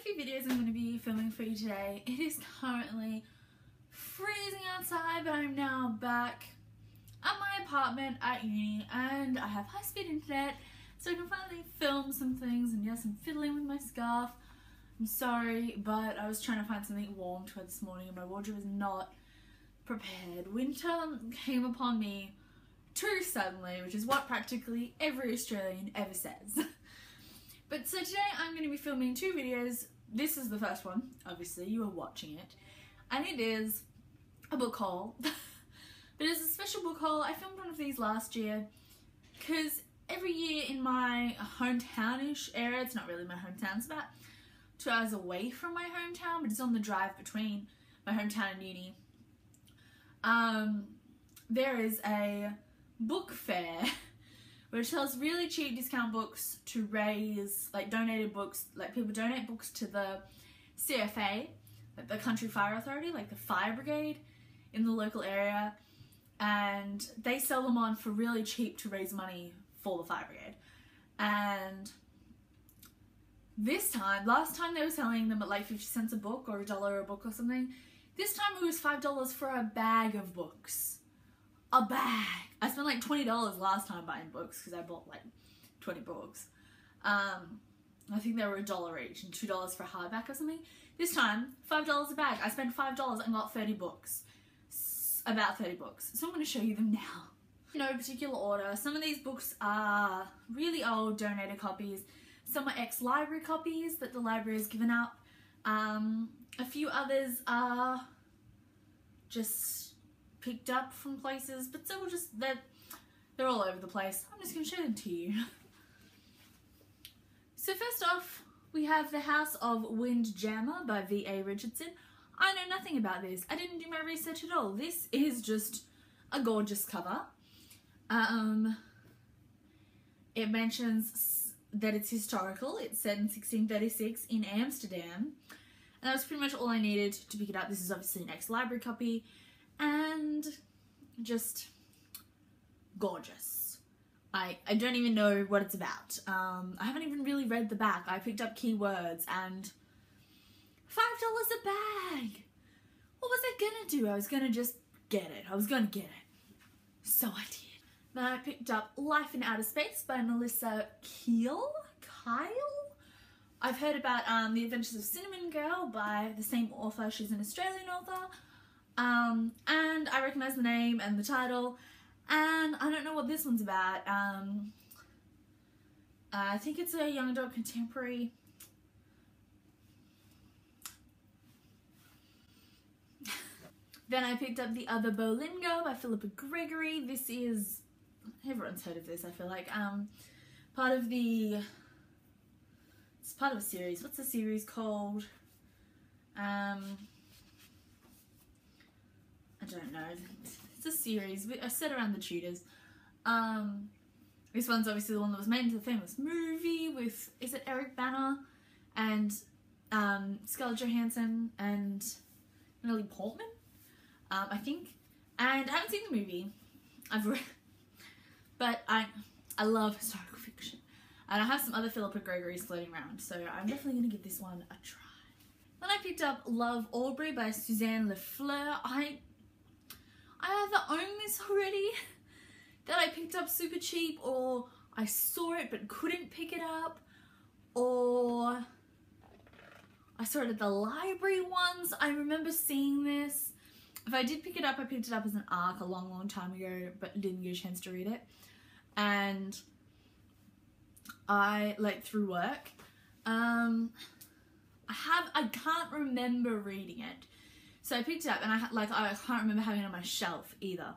few videos I'm going to be filming for you today. It is currently freezing outside, but I'm now back at my apartment at uni and I have high-speed internet, so I can finally film some things. And yes, I'm fiddling with my scarf. I'm sorry, but I was trying to find something warm to wear this morning and my wardrobe is not prepared. Winter came upon me too suddenly, which is what practically every Australian ever says. But so today I'm going to be filming two videos. This is the first one, obviously, you are watching it. And it is a book haul. But it's a special book haul. I filmed one of these last year because every year in my hometown-ish area, it's not really my hometown, it's about 2 hours away from my hometown, but it's on the drive between my hometown and uni. There is a book fair which sells really cheap discount books to raise, like, donated books, like people donate books to the CFA, like the Country Fire Authority, like the fire brigade in the local area, and they sell them on for really cheap to raise money for the fire brigade. And this time, last time they were selling them at like 50 cents a book or $1 a book or something. This time it was $5 for a bag of books. A bag! I spent like $20 last time buying books because I bought like 20 books. I think they were $1 each and $2 for a hardback or something. This time, $5 a bag. I spent $5 and got 30 books. About 30 books. So I'm going to show you them now. In no particular order. Some of these books are really old donated copies. Some are ex-library copies that the library has given up. A few others are just picked up from places, but so we'll just, they're all over the place. I'm just going to show them to you. So first off, we have The House of Windjammer by V.A. Richardson. I know nothing about this. I didn't do my research at all. This is just a gorgeous cover. It mentions that it's historical. It's set in 1636 in Amsterdam. And that was pretty much all I needed to pick it up. This is obviously an ex-library copy. And just gorgeous. I don't even know what it's about. I haven't even really read the back. I picked up keywords and $5 a bag. What was I gonna do? I was gonna just get it. I was gonna get it. So I did. Then I picked up Life in Outer Space by Melissa Kyle? I've heard about The Adventures of Cinnamon Girl by the same author. She's an Australian author. And I recognise the name and the title, and I don't know what this one's about. I think it's a young adult contemporary. Then I picked up The Other Bolingo by Philippa Gregory. This is, everyone's heard of this, I feel like, part of the, it's part of a series. What's the series called? I don't know. It's a series set around the Tudors. This one's obviously the one that was made into the famous movie with, is it Eric Bana and Scarlett Johansson and Natalie Portman, I think. And I haven't seen the movie. But I love historical fiction. And I have some other Philippa Gregory's floating around, so I'm definitely going to give this one a try. Then I picked up Love Albury by Suzanne Lafleur. I either own this already, that I picked up super cheap, or I saw it but couldn't pick it up, or I saw it at the library once. I remember seeing this. If I did pick it up, I picked it up as an ARC a long time ago, but didn't get a chance to read it. And I, like, through work, I can't remember reading it. So I picked it up and I can't remember having it on my shelf either.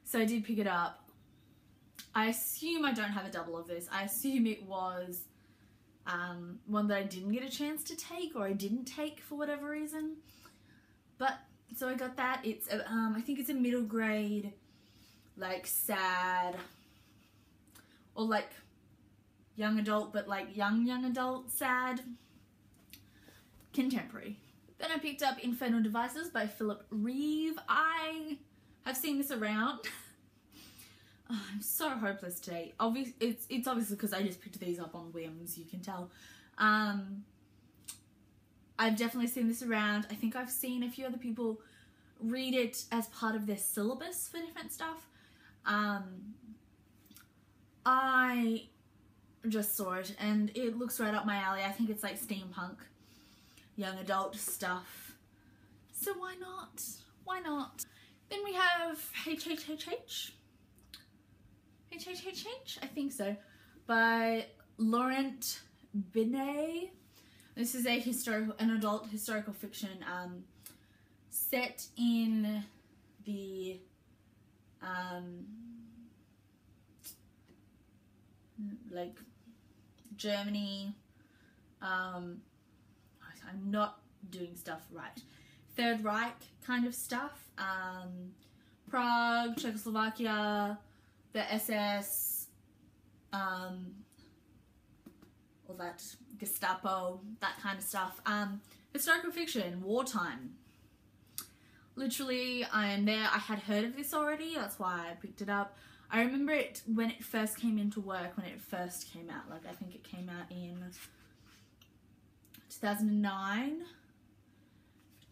So I did pick it up. I assume I don't have a double of this. I assume it was one that I didn't get a chance to take, or I didn't take for whatever reason. But, so I got that. It's, I think it's a middle grade, like, sad, or like young adult, but like young adult sad contemporary. Then I picked up Infernal Devices by Philip Reeve. I have seen this around. Oh, I'm so hopeless today. It's obviously because I just picked these up on whims, you can tell. I've definitely seen this around. I think I've seen a few other people read it as part of their syllabus for different stuff. I just saw it and it looks right up my alley. I think it's like steampunk, young adult stuff. So why not? Why not? Then we have HHHH, I think so, by Laurent Binet. This is an adult historical fiction set in the like Germany. I'm not doing stuff right. Third Reich kind of stuff. Prague, Czechoslovakia, the SS, all that, Gestapo, that kind of stuff. Historical fiction, wartime. Literally, I am there. I had heard of this already, that's why I picked it up. I remember it when it first came into work, when it first came out. Like, I think it came out in 2009,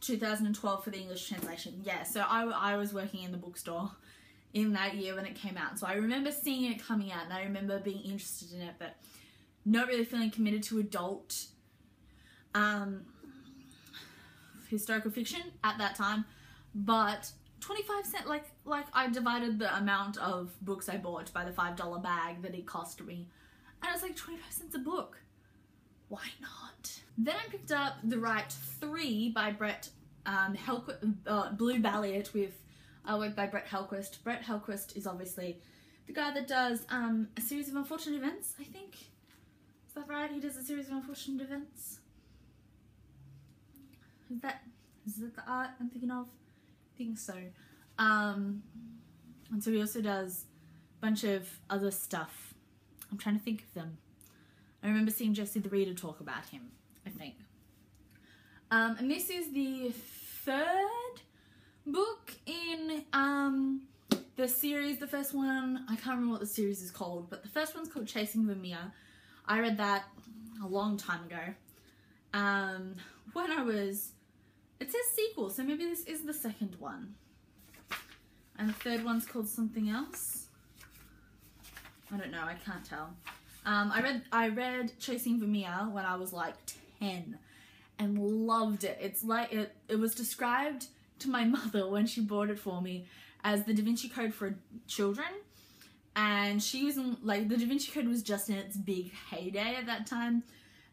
2012 for the English translation. Yeah, so I was working in the bookstore in that year when it came out. So I remember seeing it coming out and I remember being interested in it, but not really feeling committed to adult historical fiction at that time. But 25 cents, like I divided the amount of books I bought by the $5 bag that it cost me. And it was like 25 cents a book. Why not? Then I picked up The Right 3 by Brett Blue Balliot with work by Brett Helquist. Brett Helquist is obviously the guy that does a series of unfortunate events, I think. Is that right? He does a series of unfortunate events. Is that the art I'm thinking of? I think so. And so he also does a bunch of other stuff. I'm trying to think of them. I remember seeing Jesse the Reader talk about him, I think. And this is the third book in the series. The first one, I can't remember what the series is called, but the first one's called Chasing Vermeer. I read that a long time ago. When I was... It says sequel, so maybe this is the second one. And the third one's called something else. I don't know, I can't tell. I read Chasing Vermeer when I was like 10 and loved it. It's like it was described to my mother when she bought it for me as the Da Vinci Code for children. And she was like, the Da Vinci Code was just in its big heyday at that time.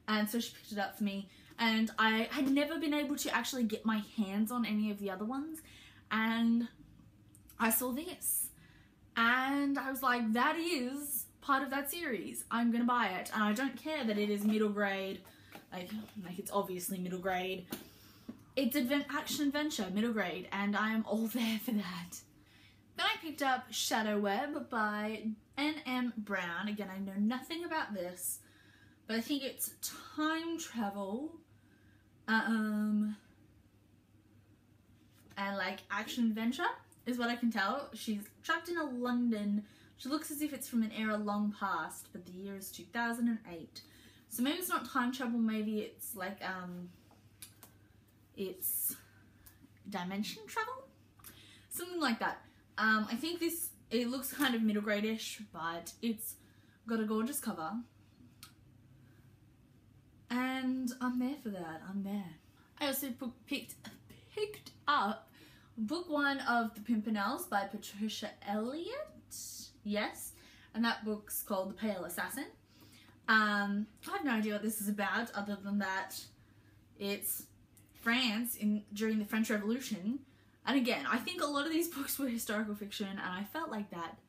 And so she picked it up for me. And I had never been able to actually get my hands on any of the other ones. And I saw this. And I was like, that is part of that series. I'm gonna buy it. And I don't care that it is middle grade. Like it's obviously middle grade. It's action adventure, middle grade. And I am all there for that. Then I picked up Shadow Web by N.M. Brown. Again, I know nothing about this. But I think it's time travel. And like action adventure is what I can tell. She's trapped in a London. She looks as if it's from an era long past, but the year is 2008. So maybe it's not time travel, maybe it's like it's dimension travel? Something like that. I think it looks kind of middle grade-ish, but it's got a gorgeous cover. And I'm there for that. I'm there. I also picked up book 1 of The Pimpernels by Patricia Elliott. Yes. And that book's called The Pale Assassin. I have no idea what this is about other than that it's France during the French Revolution. And again, I think a lot of these books were historical fiction, and I felt like that,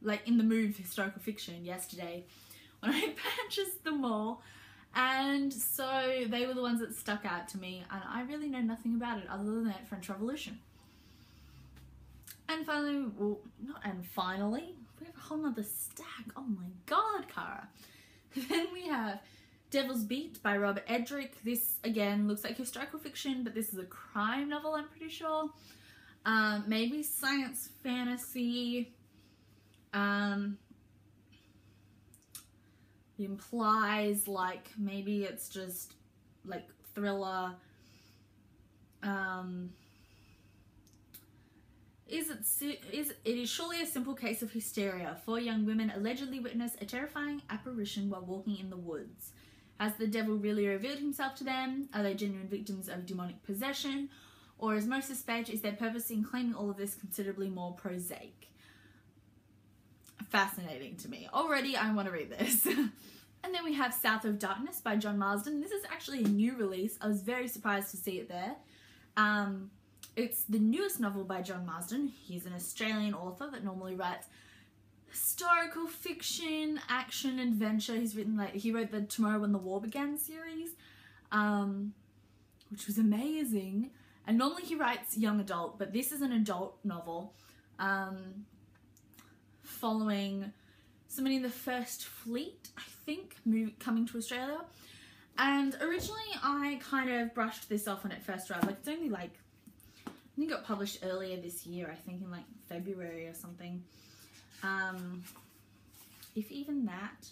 like in the mood for historical fiction yesterday when I purchased them all. And so they were the ones that stuck out to me, and I really know nothing about it other than that French Revolution. And finally, we have a whole nother stack. Oh my god, Cara. Then we have Devil's Beat by Robert Edrick. This, again, looks like historical fiction, but this is a crime novel, I'm pretty sure. Maybe science fantasy. It implies, like, maybe it's just, like, thriller. It is surely a simple case of hysteria. 4 young women allegedly witness a terrifying apparition while walking in the woods. Has the devil really revealed himself to them? Are they genuine victims of demonic possession? Or, as most suspect, is their purpose in claiming all of this considerably more prosaic? Fascinating to me. Already, I want to read this. And then we have South of Darkness by John Marsden. This is actually a new release. I was very surprised to see it there. It's the newest novel by John Marsden. He's an Australian author that normally writes historical fiction, action, adventure. He wrote the Tomorrow When the War Began series, which was amazing. And normally he writes young adult, but this is an adult novel following somebody in the First Fleet, I think, coming to Australia. And originally I kind of brushed this off when it first arrived. Like, it's only like, I think it got published earlier this year, I think in like February or something. If even that.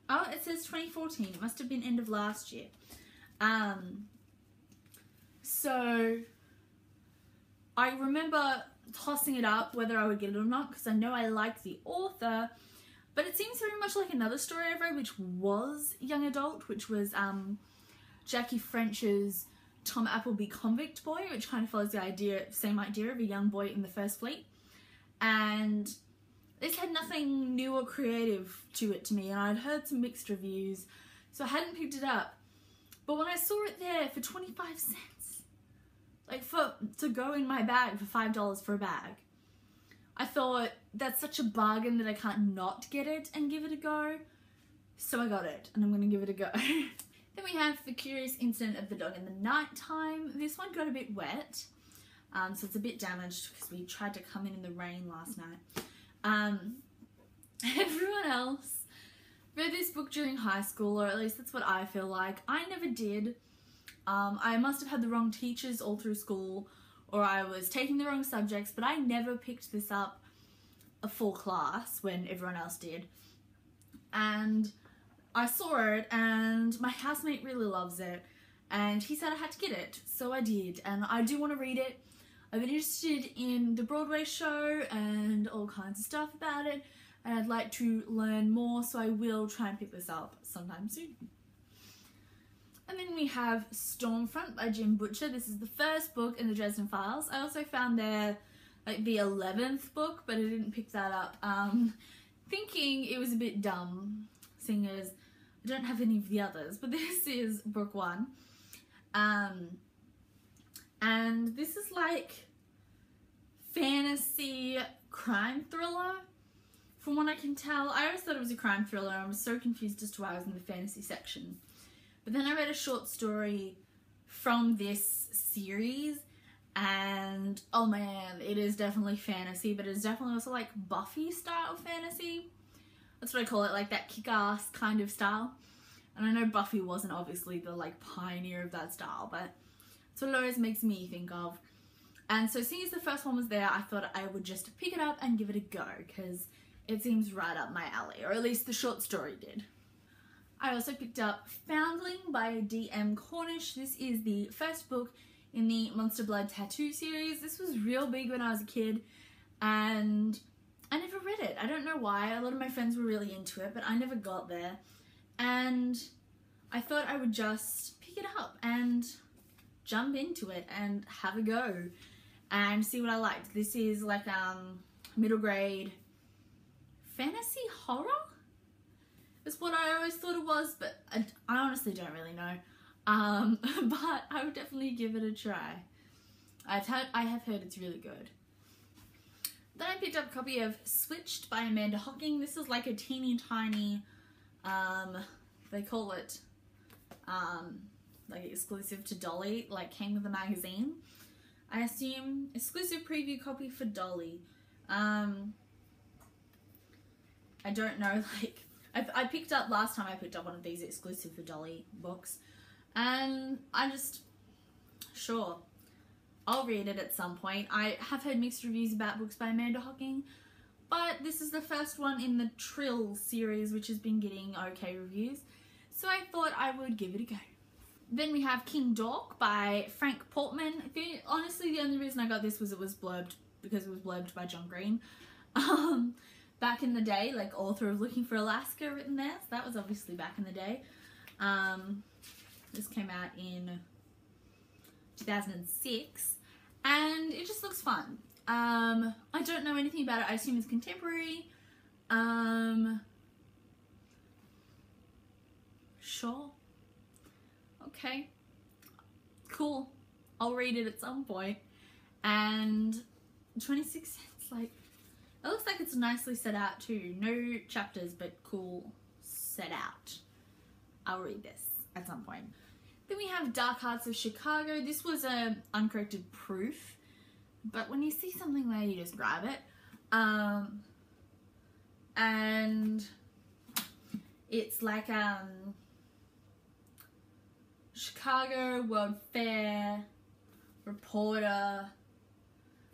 Oh, it says 2014. It must have been end of last year. So I remember tossing it up whether I would get it or not, because I know I like the author, but it seems very much like another story I read, which was young adult, which was Jackie French's Tom Appleby Convict Boy, which kind of follows the same idea of a young boy in the First Fleet. And this had nothing new or creative to it to me, and I'd heard some mixed reviews, so I hadn't picked it up. But when I saw it there for 25 cents, like to go in my bag for $5 for a bag, I thought that's such a bargain that I can't not get it and give it a go. So I got it, and I'm gonna give it a go. Then we have The Curious Incident of the Dog in the Nighttime. This one got a bit wet, so it's a bit damaged because we tried to come in the rain last night. Everyone else read this book during high school, or at least that's what I feel like. I never did. I must have had the wrong teachers all through school, or I was taking the wrong subjects, but I never picked this up a full class when everyone else did. And I saw it, and my housemate really loves it, and he said I had to get it, so I did, and I do want to read it. I've been interested in the Broadway show and all kinds of stuff about it, and I'd like to learn more, so I will try and pick this up sometime soon. And then we have Stormfront by Jim Butcher. This is the first book in the Dresden Files. I also found there like the 11th book, but I didn't pick that up, thinking it was a bit dumb, seeing as I don't have any of the others, but this is book 1. And this is like fantasy crime thriller, from what I can tell. I always thought it was a crime thriller. I was so confused as to why I was in the fantasy section. But then I read a short story from this series, and oh man, it is definitely fantasy, but it's definitely also like Buffy style fantasy. That's what I call it, like that kick-ass kind of style. And I know Buffy wasn't obviously the like pioneer of that style, but that's what it always makes me think of. And so seeing as the first one was there, I thought I would just pick it up and give it a go, because it seems right up my alley, or at least the short story did. I also picked up Foundling by D.M. Cornish. This is the first book in the Monster Blood Tattoo series. This was real big when I was a kid, and I never read it. I don't know why. A lot of my friends were really into it, but I never got there. And I thought I would just pick it up and jump into it and have a go and see what I liked. This is like middle grade fantasy horror is what I always thought it was, but I honestly don't really know. But I would definitely give it a try. I have heard it's really good. Then I picked up a copy of Switched by Amanda Hocking. This is like a teeny tiny, they call it, like exclusive to Dolly, like came with the magazine. I assume exclusive preview copy for Dolly. I don't know, like, I picked up, last time I picked up one of these exclusive for Dolly books, and I just, sure, I'll read it at some point. I have heard mixed reviews about books by Amanda Hocking, but this is the first one in the Trill series, which has been getting okay reviews. so I thought I would give it a go. Then we have King Dork by Frank Portman. Honestly, the only reason I got this was it was blurbed, because it was blurbed by John Green. Back in the day, like author of Looking for Alaska written there, so that was obviously back in the day. This came out in 2006, and it just looks fun. I don't know anything about it. I assume it's contemporary. Sure. Okay. Cool. I'll read it at some point. And 26 cents, like, it looks like it's nicely set out too. No chapters, but cool set out. I'll read this at some point. Then we have Dark Hearts of Chicago. This was a uncorrected proof, but when you see something there, you just grab it. And it's like Chicago World Fair reporter.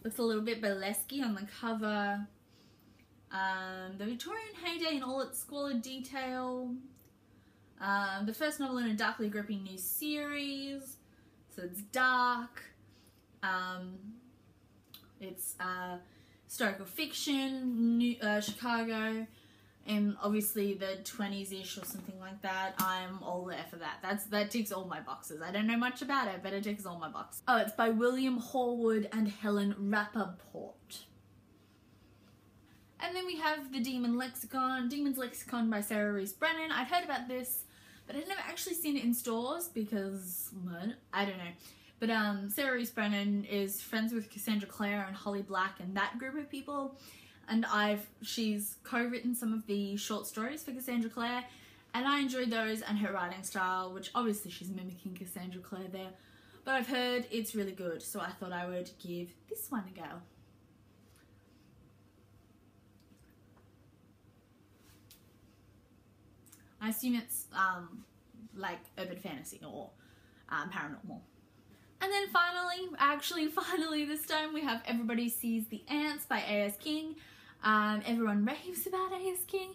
Looks a little bit burlesque on the cover. The Victorian heyday in all its squalid detail. The first novel in a darkly gripping new series. So it's dark. It's historical fiction, Chicago, and obviously the 20s-ish or something like that. I'm all there for that. That ticks all my boxes. I don't know much about it, but it ticks all my boxes. Oh, it's by William Horwood and Helen Rappaport. And then we have the Demon's Lexicon by Sarah Rees Brennan. I'd heard about this, but I'd never actually seen it in stores because, I don't know. But Sarah Rees Brennan is friends with Cassandra Clare and Holly Black and that group of people. And she's co-written some of the short stories for Cassandra Clare, and I enjoyed those and her writing style, which obviously she's mimicking Cassandra Clare there. But I've heard it's really good, so I thought I would give this one a go. I assume it's like urban fantasy or paranormal. And then finally this time we have Everybody Sees the Ants by A.S. King. Everyone raves about A.S. King.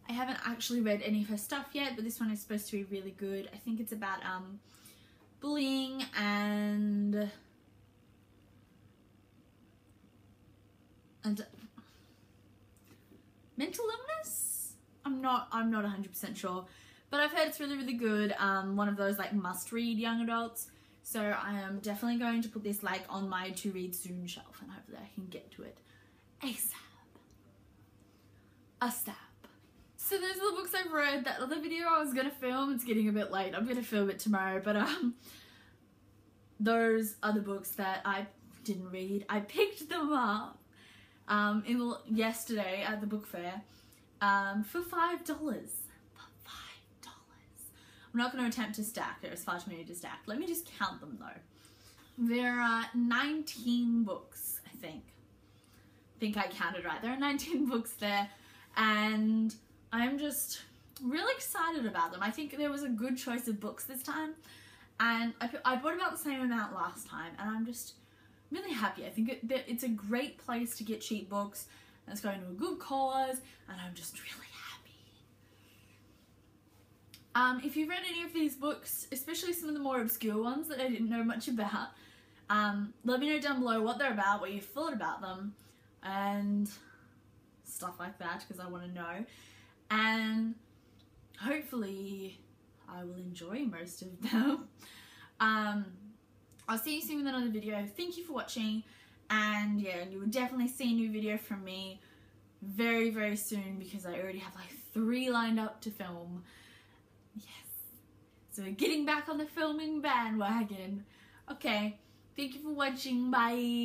I haven't actually read any of her stuff yet, but this one is supposed to be really good. I think it's about bullying and mental illness? I'm not 100% sure, but I've heard it's really, really good. One of those like must-read young adults. So I am definitely going to put this like on my to-read soon shelf, and hopefully I can get to it ASAP. So those are the books I've read. That other video I was gonna film, it's getting a bit late. I'm gonna film it tomorrow, but those are the books that I didn't read. I picked them up yesterday at the book fair for $5. I'm not going to attempt to stack. There's far too many to stack. Let me just count them though. There are 19 books, I think. I think I counted right. There are 19 books there, and I'm just really excited about them. I think there was a good choice of books this time, and I bought about the same amount last time, and I'm just really happy. I think it's a great place to get cheap books, and it's going to a good cause, and I'm just really happy. If you've read any of these books, especially some of the more obscure ones that I didn't know much about, let me know down below what they're about, what you thought about them, and stuff like that, because I want to know. And hopefully I will enjoy most of them. I'll see you soon with another video. Thank you for watching, and yeah, you will definitely see a new video from me very, very soon, because I already have like 3 lined up to film. Yes. So we're getting back on the filming bandwagon. Okay. Thank you for watching. Bye.